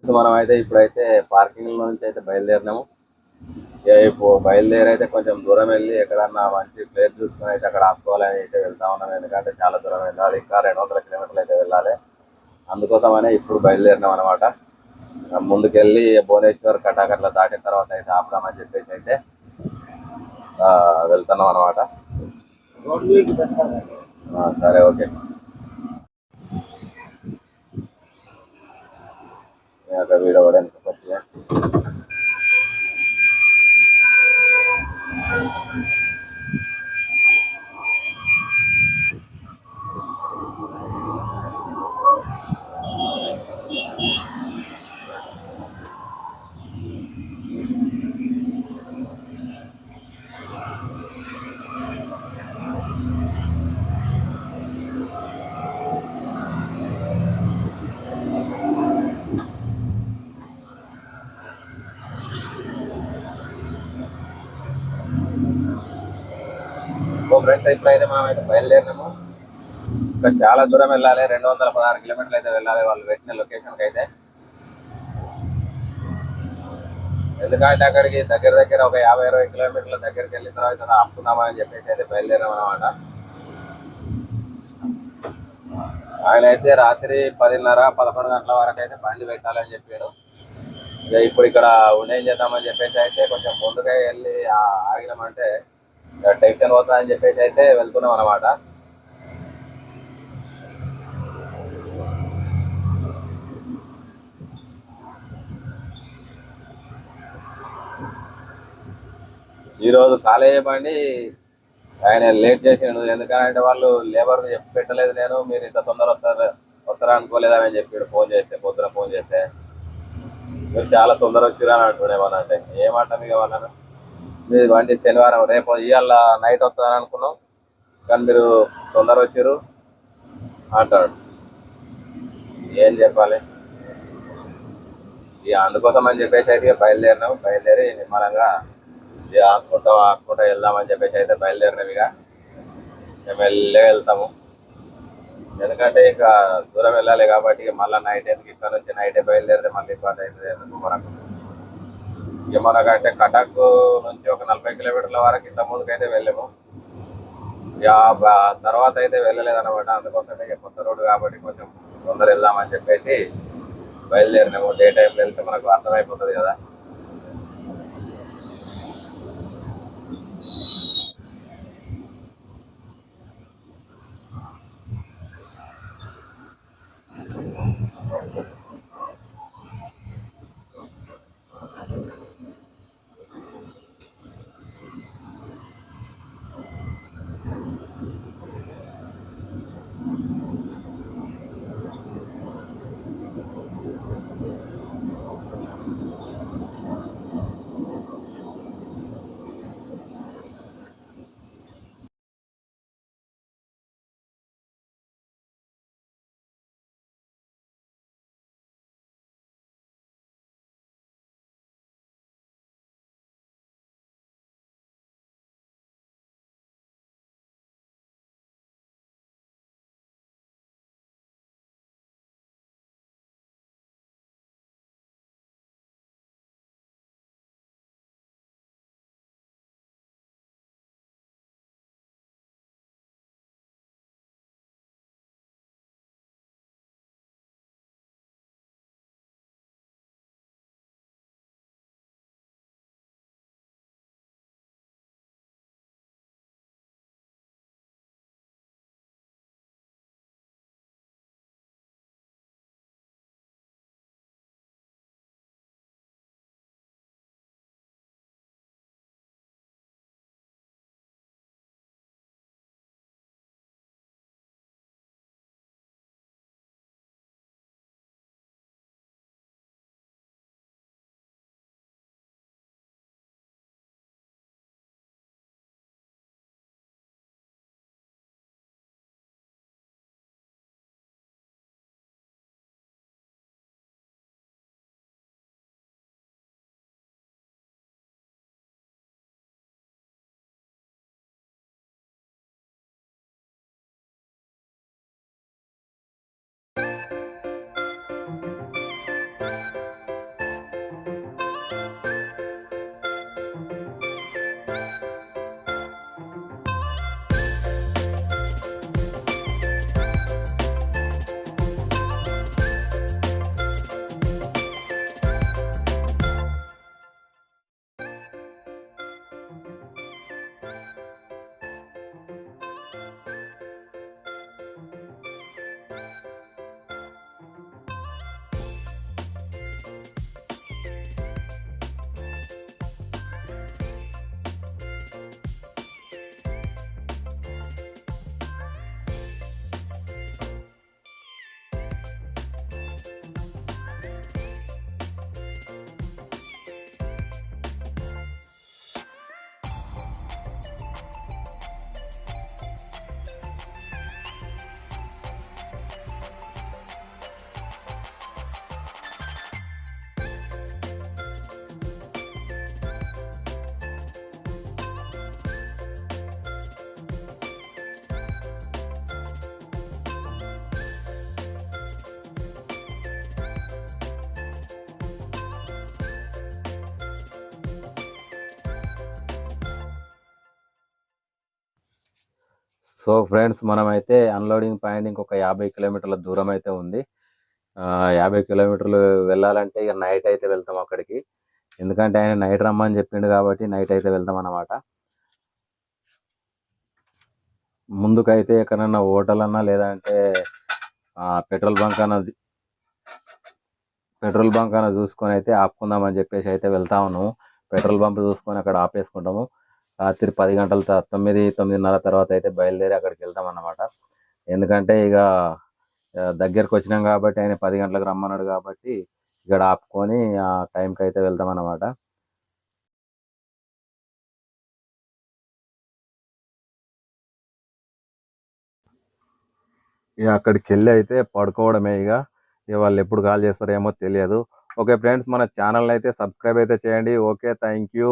మనం అయితే ఇప్పుడైతే పార్కింగ్ నుంచి అయితే బయలుదేరినాము. ఇప్పుడు బయలుదేరి అయితే కొంచెం దూరం వెళ్ళి ఎక్కడన్నా మంచి ప్లేస్ చూసుకుని అయితే అక్కడ ఆపుకోవాలని అయితే వెళ్తా ఉన్నాం. ఎందుకంటే చాలా దూరం వెళ్ళాలి, ఇంకా 200 కిలోమీటర్లు అయితే వెళ్ళాలి. అందుకోసమనే ఇప్పుడు బయలుదేరినాం అనమాట. ముందుకెళ్ళి భువనేశ్వర్ కటాకట్ల దాటిన తర్వాత అయితే ఆపుదామని చెప్పేసి అయితే వెళ్తున్నాం అనమాట. సరే, ఓకే. వీడియో కూడా ఎంత మంచిగా. ఫ్రెండ్స్, ఇప్పుడైతే మనం అయితే బయలుదేరినాము. ఇంకా చాలా దూరం వెళ్ళాలి, 216 కిలోమీటర్లు అయితే వెళ్ళాలి వాళ్ళు పెట్టిన లొకేషన్కి అయితే. ఎందుకంటే అక్కడికి దగ్గర దగ్గర ఒక 50-60 కిలోమీటర్ల దగ్గరికి వెళ్ళిన తర్వాత ఆపుకుందామని చెప్పేసి అయితే బయలుదేరాం అనమాట. ఆయన అయితే రాత్రి 10:30-11 గంటల వరకు అయితే బండి పెట్టాలని చెప్పాడు. ఇప్పుడు ఇక్కడ ఉండేం చేద్దామని చెప్పేసి అయితే కొంచెం ముందుగా వెళ్ళి ఆగినామంటే టెన్షన్ పోతుందని చెప్పేసి అయితే వెళ్తున్నాం అనమాట. ఈరోజు కాలేజీ బండి ఆయన లేట్ చేసిండు. ఎందుకంటే వాళ్ళు లేబర్ పెట్టలేదు, నేను మీరు ఇంత తొందర వస్తారా అనుకోలేదని చెప్పాడు. పొద్దున ఫోన్ చేస్తే మీరు చాలా తొందర వచ్చిరా అని అంటున్నామని. అంటే ఏమంటాం ఇక వాళ్ళను, మీరు బండి శనివారం రేపు ఇవాళ నైట్ వస్తుందని అనుకున్నాం కానీ మీరు తొందర వచ్చారు అంటాడు. ఏం చెప్పాలి ఇక. అందుకోసం అని చెప్పేసి అయితే బయలుదేరి నిమ్మలంగా ఆకుంటా వెళ్దామని చెప్పేసి అయితే బయలుదేరినాం. ఇక మేము వెళ్తాము. ఎందుకంటే ఇక దూరం వెళ్ళాలి కాబట్టి మళ్ళీ నైట్ ఎందుకు, ఇక్కడ నుంచి నైటే బయలుదేరితే మళ్ళీ ఇబ్బంది అవుతుంది ఎందుకు మనకు. ఇక మనకంటే కటక్ నుంచి ఒక 40 కిలోమీటర్ల వరకు ఇంత ముందుకైతే వెళ్ళాము. ఇక తర్వాత అయితే వెళ్ళలేదన్నమాట. అందుకోసం ఇక కొత్త రోడ్డు కాబట్టి కొంచెం తొందర వెళ్దామని చెప్పేసి బయలుదేరినాము. డే టైంలో వెళ్తే మనకు అర్థమైపోతుంది కదా. సో ఫ్రెండ్స్, మనమైతే అన్లోడింగ్ పాయింట్ ఇంకొక 50 కిలోమీటర్ల దూరం అయితే ఉంది. 50 కిలోమీటర్లు వెళ్ళాలంటే ఇక నైట్ అయితే వెళ్తాం అక్కడికి. ఎందుకంటే ఆయన నైట్ రమ్మని చెప్పిండు కాబట్టి నైట్ అయితే వెళ్తాం అన్నమాట. ముందుకైతే ఎక్కడన్నా హోటల్ అన్నా లేదంటే పెట్రోల్ బంక్ అన్న చూసుకొని అయితే ఆపుకుందామని చెప్పేసి అయితే వెళ్తా ఉన్నాము. పెట్రోల్ బంక్ చూసుకొని అక్కడ ఆపేసుకుంటాము. రాత్రి 10 గంటల 9:30 తర్వాత అయితే బయలుదేరి అక్కడికి వెళ్తాం అన్నమాట. ఎందుకంటే ఇక దగ్గరకు వచ్చినాం కాబట్టి ఆయన 10 గంటలకు రమ్మన్నాడు కాబట్టి ఇక్కడ ఆపుకొని ఆ టైంకి అయితే వెళ్తాం అన్నమాట. ఇక అక్కడికి వెళ్ళి అయితే పడుకోవడమే. ఇక వాళ్ళు ఎప్పుడు కాల్ చేస్తారో ఏమో తెలియదు. ఓకే ఫ్రెండ్స్, మన ఛానల్ అయితే సబ్స్క్రైబ్ అయితే చేయండి. Okay, thank you.